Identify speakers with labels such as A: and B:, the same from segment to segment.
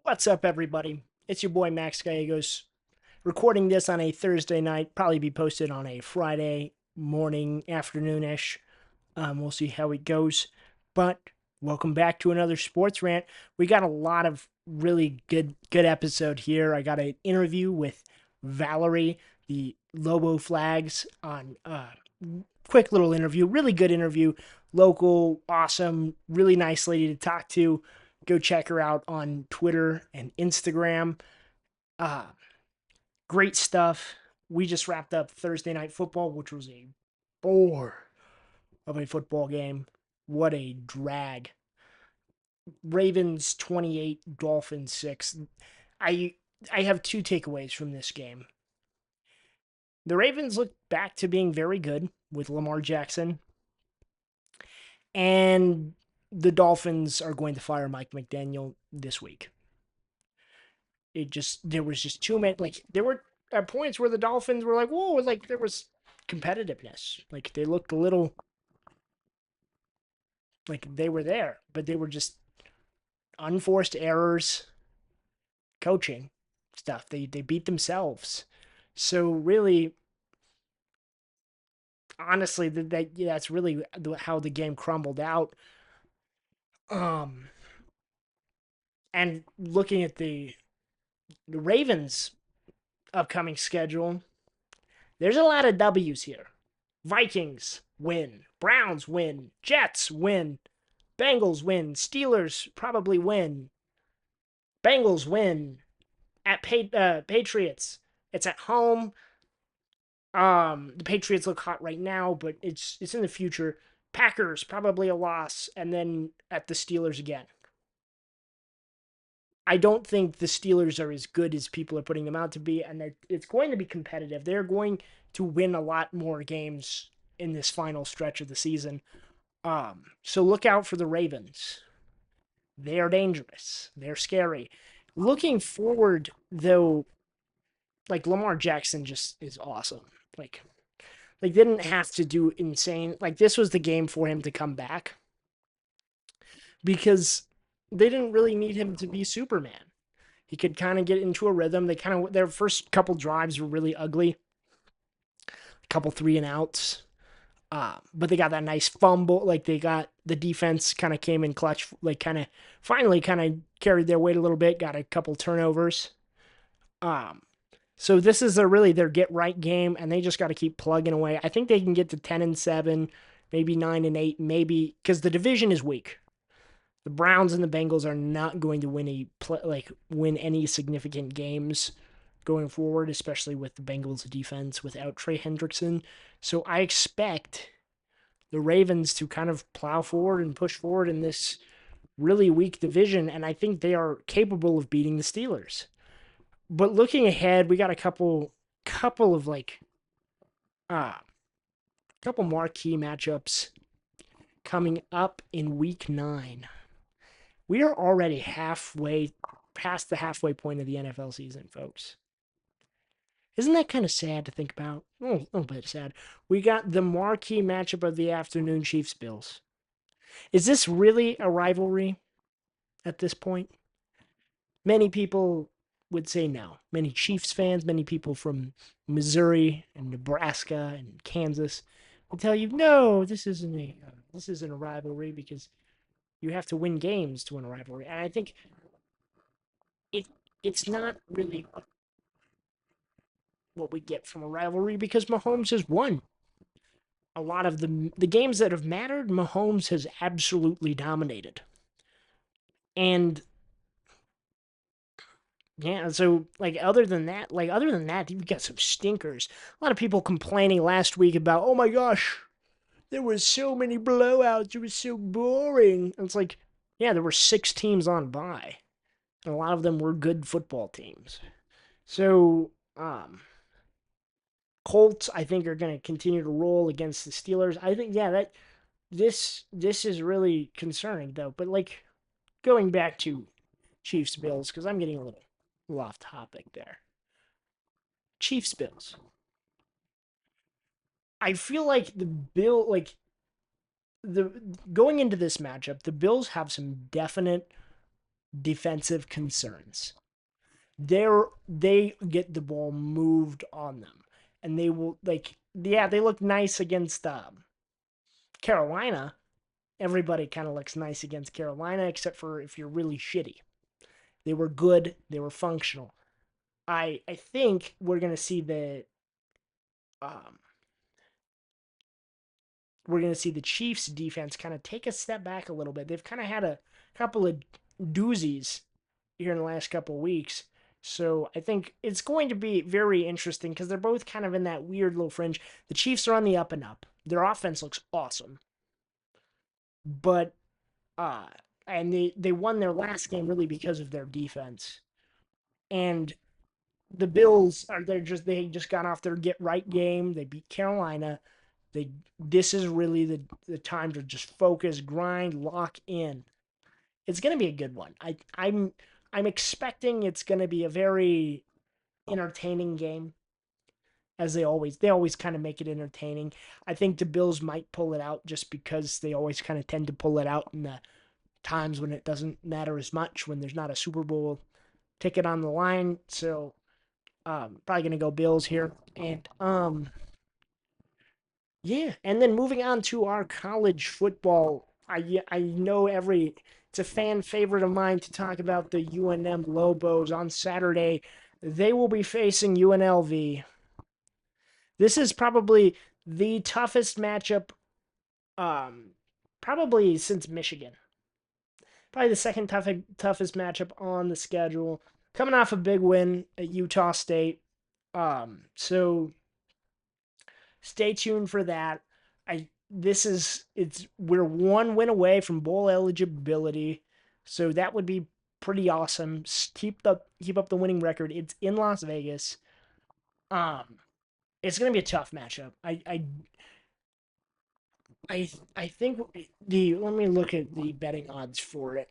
A: What's up, everybody? It's your boy Max Gallegos, recording this on a Thursday night, probably be posted on a Friday morning, afternoonish. We'll see how it goes. But welcome back to another sports rant. We got a lot of really good episode here. I got an interview with Valerie, the LOBO flags on quick little interview, really good interview, local, awesome, really nice lady to talk to. Go check her out on Twitter and Instagram. Uh, Great stuff. We just wrapped up Thursday Night Football, which was a bore of a football game. What a drag. Ravens 28, Dolphins 6. I I have two takeaways from this game. The Ravens look back to being very good with Lamar Jackson, and the Dolphins are going to fire Mike McDaniel this week. There was just too many, like there were at points where the Dolphins were like, whoa, like there was competitiveness. Like they looked a little like they were there, but they were just unforced errors, coaching stuff. They beat themselves. So really, honestly, that's really how the game crumbled out. Um, and looking at the Ravens' upcoming schedule, there's a lot of W's here. Vikings win, Browns win, Jets win, Bengals win, Steelers probably win, Bengals win at Patriots. It's at home. The Patriots look hot right now, but it's in the future. Packers probably a loss, and then at the Steelers again. I don't think the Steelers are as good as people are putting them out to be, and it's going to be competitive. They're going to win a lot more games in this final stretch of the season. So look out for the Ravens. They are dangerous. They're scary. Looking forward, though, like Lamar Jackson just is awesome. Like didn't have to do insane. Like this was the game for him to come back because they didn't really need him to be Superman. He could kind of get into a rhythm. Their first couple drives were really ugly, a couple three and outs. But they got that nice fumble. Like they got the defense kind of came in clutch. Like finally kind of carried their weight a little bit. Got a couple turnovers. Um, so this is really their get right game, and they just got to keep plugging away. I think they can get to 10-7, maybe 9-8, maybe because the division is weak. The Browns and the Bengals are not going to win any significant games going forward, especially with the Bengals defense without Trey Hendrickson. So I expect the Ravens to kind of plow forward and push forward in this really weak division, and I think they are capable of beating the Steelers. But looking ahead, we got a couple of uh couple marquee matchups coming up in week 9. We are already halfway past the halfway point of the NFL season, folks. Isn't that kind of sad to think about? A little bit sad. We got the marquee matchup of the afternoon, Chiefs Bills. Is this really a rivalry at this point? Many people would say no. Many Chiefs fans, many people from Missouri and Nebraska and Kansas would tell you, no, this isn't a rivalry because you have to win games to win a rivalry. And I think it it's not really what we get from a rivalry because Mahomes has won a lot of the games that have mattered. Mahomes has absolutely dominated, and yeah. So other than that, you've got some stinkers. A lot of people complaining last week about, oh my gosh, there was so many blowouts. It was so boring. And it's like, yeah, there were 6 teams on bye, and a lot of them were good football teams. So, Colts, I think, are going to continue to roll against the Steelers. I think, yeah, that this is really concerning though. But like going back to Chiefs Bills because I'm getting a little off topic there. Chiefs Bills. I feel like the going into this matchup, the Bills have some definite defensive concerns. They get the ball moved on them, and they will like yeah they look nice against Carolina. Everybody kind of looks nice against Carolina except for if you're really shitty. They were good. They were functional. I think um, we're gonna see the Chiefs defense kind of take a step back a little bit. They've kind of had a couple of doozies here in the last couple of weeks. So I think it's going to be very interesting because they're both kind of in that weird little fringe. The Chiefs are on the up and up. Their offense looks awesome, but uh, and they won their last game really because of their defense. And the Bills are they just got off their get right game. They beat Carolina. This is really the time to just focus, grind, lock in. It's gonna be a good one. I'm expecting it's gonna be a very entertaining game, as they always kind of make it entertaining. I think the Bills might pull it out just because they always kind of tend to pull it out in the times when it doesn't matter as much, when there's not a Super Bowl ticket on the line. So probably gonna go Bills here. And yeah, and then moving on to our college football. I know it's a fan favorite of mine to talk about the UNM Lobos on Saturday. They will be facing UNLV. This is probably the toughest matchup, um, probably since Michigan. Probably the second toughest matchup on the schedule. Coming off a big win at Utah State. So stay tuned for that. I this is it's We're one win away from bowl eligibility, so that would be pretty awesome. Keep up the winning record. It's in Las Vegas. Um, it's gonna be a tough matchup. I think the let me look at the betting odds for it.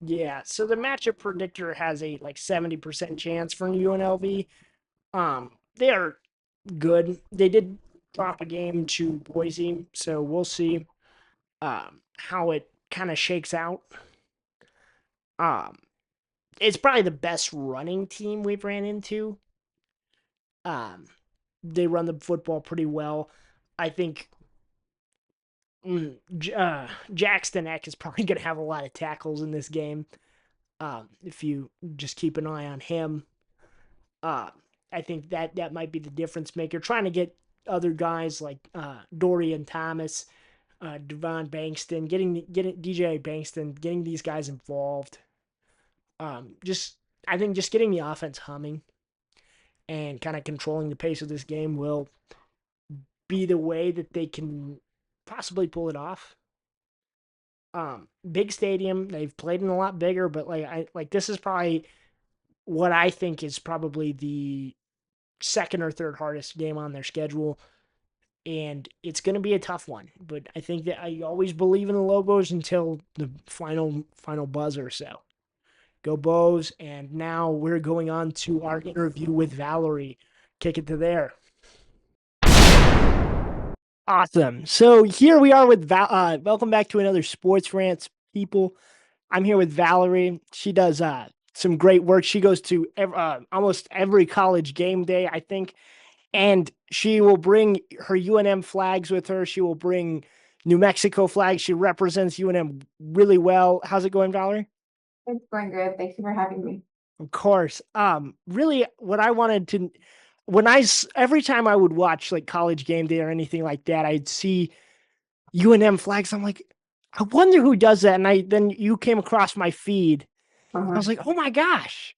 A: Yeah, so the matchup predictor has a like 70% chance for UNLV. They are good. They did drop a game to Boise, so we'll see how it kind of shakes out. Um, it's probably the best running team we've ran into. Um, they run the football pretty well. I think Jackson Eck is probably going to have a lot of tackles in this game. If you just keep an eye on him, uh, I think that might be the difference maker. Trying to get other guys like Dorian Thomas, Devon Bankston, getting DJ Bankston, getting these guys involved. Just I think just getting the offense humming and kind of controlling the pace of this game will be the way that they can possibly pull it off. Big stadium. They've played in a lot bigger, but this is probably what I think is probably the second or third hardest game on their schedule, and it's going to be a tough one. But I think that I always believe in the Lobos until the final buzzer. So go Bows! And now we're going on to our interview with Valerie. Kick it to there. Awesome. So here we are with welcome back to another Sports Rants, people. I'm here with Valerie. She does some great work. She goes to almost every college game day, I think, and she will bring her UNM flags with her. She will bring New Mexico flags. She represents UNM really well. How's it going, Valerie?
B: It's going good. Thank you for having me.
A: Of course. Really, what I wanted to every time I would watch like college game day or anything like that, I'd see UNM flags. I'm like, I wonder who does that. And then you came across my feed. I
B: Uh-huh.
A: was like, oh my gosh.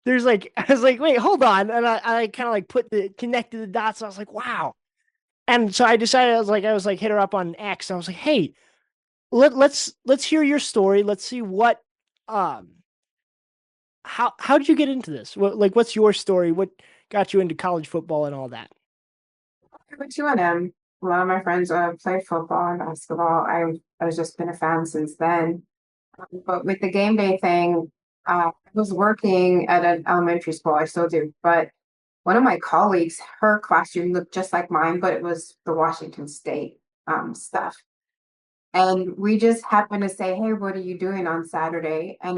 A: I was like, wait, hold on. And I kind of like connected the dots. I was like, wow. And so I decided, I was like, hit her up on X. I was like, hey, let's hear your story. Let's see um, how did you get into this? What's your story? What got you into college football and all that?
B: I went to UNM. A lot of my friends played football and basketball. I was just been a fan since then. But with the game day thing, I was working at an elementary school. I still do. But one of my colleagues, her classroom looked just like mine, but it was the Washington State stuff. And we just happened to say, hey, what are you doing on Saturday? And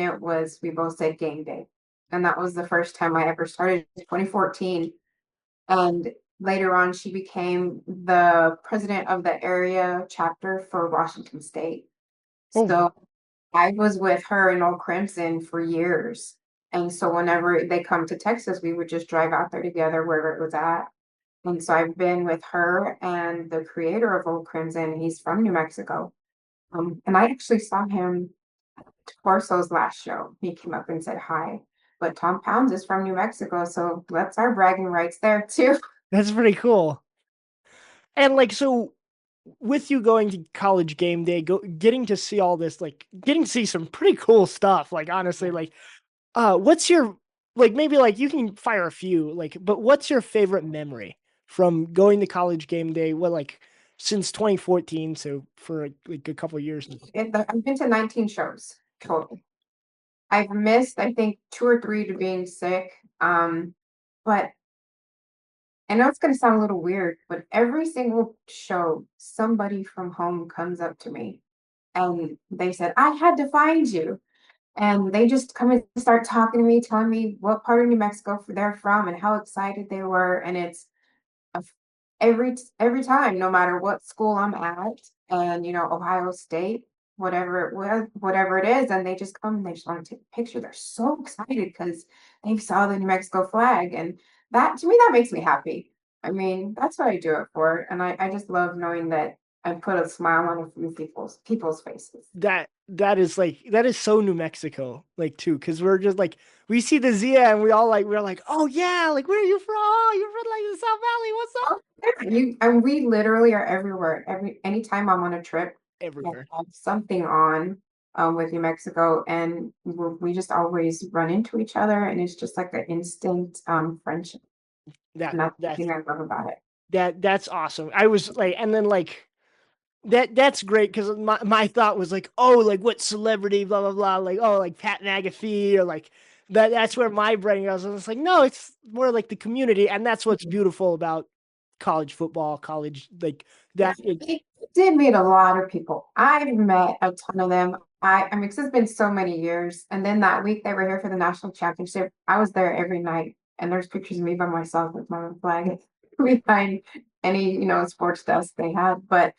B: we both said game day. And that was the first time I ever started in 2014. And later on, she became the president of the area chapter for Washington State.
A: Oh,
B: So I was with her in Old Crimson for years. And so whenever they come to Texas, we would just drive out there together wherever it was at. And so I've been with her and the creator of Old Crimson. He's from New Mexico. And I actually saw him at Corso's last show. He came up and said hi. But Tom Pounds is from New Mexico, so that's our bragging rights there too.
A: that's pretty cool. And like, so with you going to college game day, getting to see all this, like getting to see some pretty cool stuff. Like honestly, like, what's your like maybe like you can fire a few, like, but what's your favorite memory from going to college game day? What like since 2014, so for like a couple of years.
B: I've been to 19 shows total. I've missed, I think, two or three to being sick. But I know it's going to sound a little weird, but every single show, somebody from home comes up to me and they said, I had to find you. And they just come and start talking to me, telling me what part of New Mexico they're from and how excited they were. And it's of every time, no matter what school I'm at, and Ohio State, whatever it is, and they just come and they just want to take a picture. They're so excited because they saw the New Mexico flag, and that to me that makes me happy. I mean, that's what I do it for, and I just love knowing that I put a smile on a few people's faces.
A: That is so New Mexico, like too, because we're just like we see the Zia and we're like, oh yeah, like where are you from? Oh, you're from like the South Valley. What's up?
B: Oh, you and we literally are everywhere. Anytime I'm on a trip, I
A: Everywhere.
B: have something on with New Mexico, and we just always run into each other, and it's just like an instant friendship,
A: That
B: and that's the
A: that's
B: thing I love about it.
A: that's awesome. I was like, and then like that's great because my thought was like, oh, like what celebrity, blah blah blah, like oh, like Pat McAfee or like that's where my brain goes. And it's like, no, it's more like the community, and that's what's beautiful about college football, college like
B: Yeah,
A: that. It,
B: I did meet a lot of people. I've met a ton of them. I mean, 'cause it's been so many years. And then that week they were here for the national championship. I was there every night, and there's pictures of me by myself with my own flag behind any, sports desk they had. But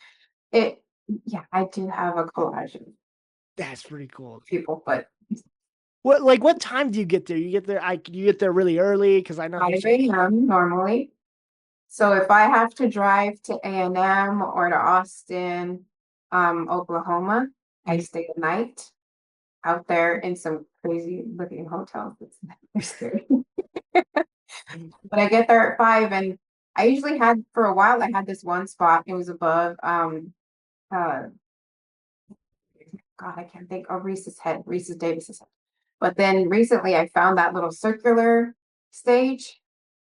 B: it, yeah, I do have a collage of
A: that's pretty cool.
B: people, but
A: What time do you get there? You get there really early because I know how
B: 5 a.m. normally. So if I have to drive to A&M or to Austin, Oklahoma, I stay the night out there in some crazy looking hotels. It's never scary. But I get there at 5, and I usually had for a while I had this one spot. It was above uh God, I can't think of Reese's head, Reese's Davis's head. But then recently I found that little circular stage,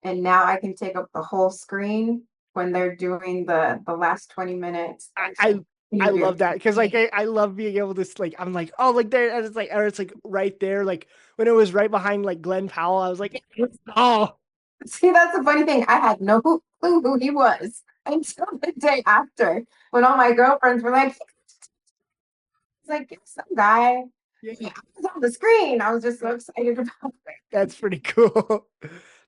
B: and now I can take up the whole screen when they're doing the last 20 minutes.
A: I
B: There's
A: I,
B: some
A: I love
B: preview.
A: that because like I love being able to like I'm like oh like there and it's like or it's like right there like when it was right behind like Glenn Powell I was like oh
B: See, that's the funny thing. I had no clue who he was until the day after, when all my girlfriends were like, "It's like some guy."
A: yeah,
B: Yeah, I was on the screen. I was just so excited about it.
A: that's pretty cool.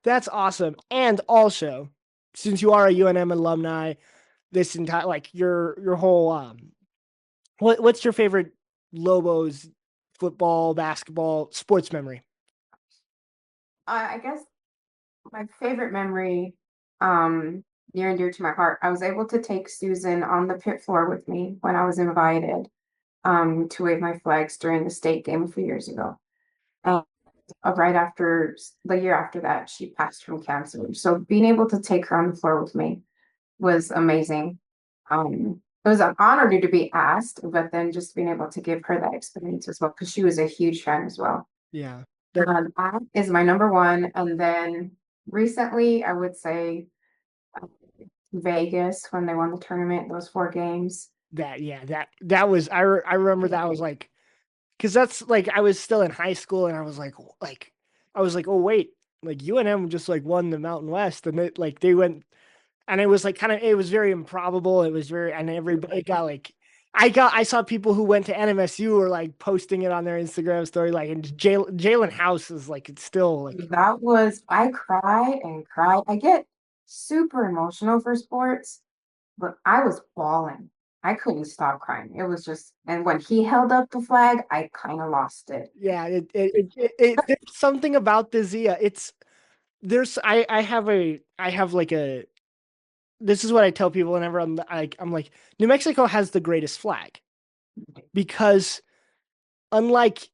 A: That's awesome. And also, since you are a UNM alumni, this entire like your whole what's your favorite Lobos football, basketball, sports memory?
B: I guess my favorite memory, um, near and dear to my heart, I was able to take Susan on the pit floor with me when I was invited to wave my flags during the state game a few years ago. And right after the year after that, she passed from cancer. So being able to take her on the floor with me was amazing. It was an honor to be asked, but then just being able to give her that experience as well, because she was a huge fan as well.
A: Yeah. That
B: That is my number one. And then recently, I would say Vegas when they won the tournament, those 4 games.
A: that was I remember that was like because that's like I was still in high school and I was like oh wait like UNM just like won the Mountain West and it like they went and it was like kind of it was very improbable it was very and everybody got like I saw people who went to NMSU were like posting it on their Instagram story, like, and Jalen House is like, it's still like,
B: That was, I cried and cried. I get super emotional for sports, but I was bawling. I couldn't stop crying. It was just, and when he held up the flag, I kind of lost it.
A: yeah, there's something about the Zia. It's there's I have like a this is what I tell people whenever I'm like New Mexico has the greatest flag because unlike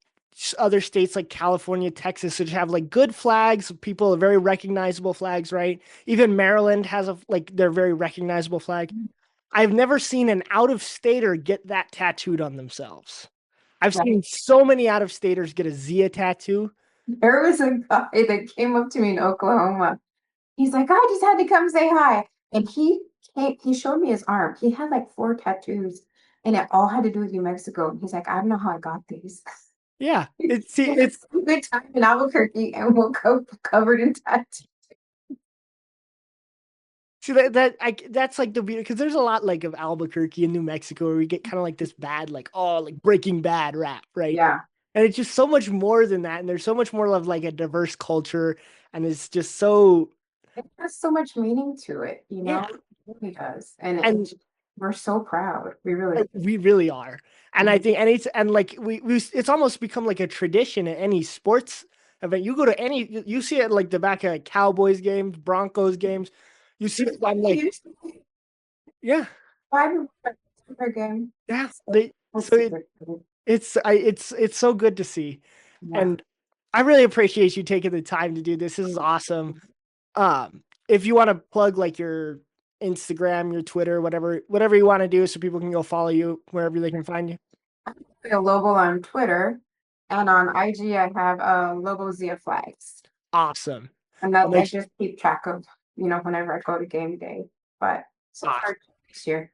A: other states like California, Texas, which have like good flags, people are very recognizable flags, right? Even Maryland has a like their very recognizable flag. I've never seen an out of stater get that tattooed on themselves. I've
B: Yeah.
A: seen so many out of staters get a Zia tattoo.
B: There was a guy that came up to me in Oklahoma. He's like, I just had to come say hi. And he showed me his arm. He had like four tattoos and it all had to do with New Mexico. And he's like, I don't know how I got these.
A: Yeah,
B: He had a good time in Albuquerque and woke up covered in tattoos.
A: see that's like the beauty because there's a lot like of Albuquerque and New Mexico where we get kind of like this bad like oh like Breaking Bad rap, right?
B: Yeah.
A: And it's just so much more than that, and there's so much more of like a diverse culture, and it's just so
B: It has so much meaning to it,
A: yeah,
B: it really does. And
A: and
B: we're so proud. We really
A: we really are. And I
B: are.
A: think and it's and like we it's almost become like a tradition at any sports event. You go to any you see it at, like the back of like, Cowboys games, Broncos games. You see it. I'm like, yeah,
B: Five again.
A: yeah.
B: So
A: They so
B: that's super cool.
A: it's so good to see,
B: Yeah.
A: and I really appreciate you taking the time to do this. This is awesome. If you want to plug like your Instagram, your Twitter, whatever you want to do, so people can go follow you wherever they can find you.
B: A Lobo on Twitter and on IG I have Lobo Zia flags.
A: Awesome.
B: And
A: I'll
B: that
A: make
B: I just keep track of, whenever I go to game day. But so
A: ah,
B: far this year.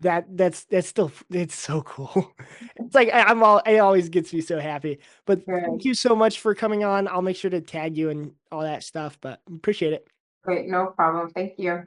A: that's still it's so cool. It's like I'm all it always gets me so happy. But thank
B: Good.
A: you so much for coming on. I'll make sure to tag you and all that stuff. But appreciate it.
B: Great, no problem. Thank you.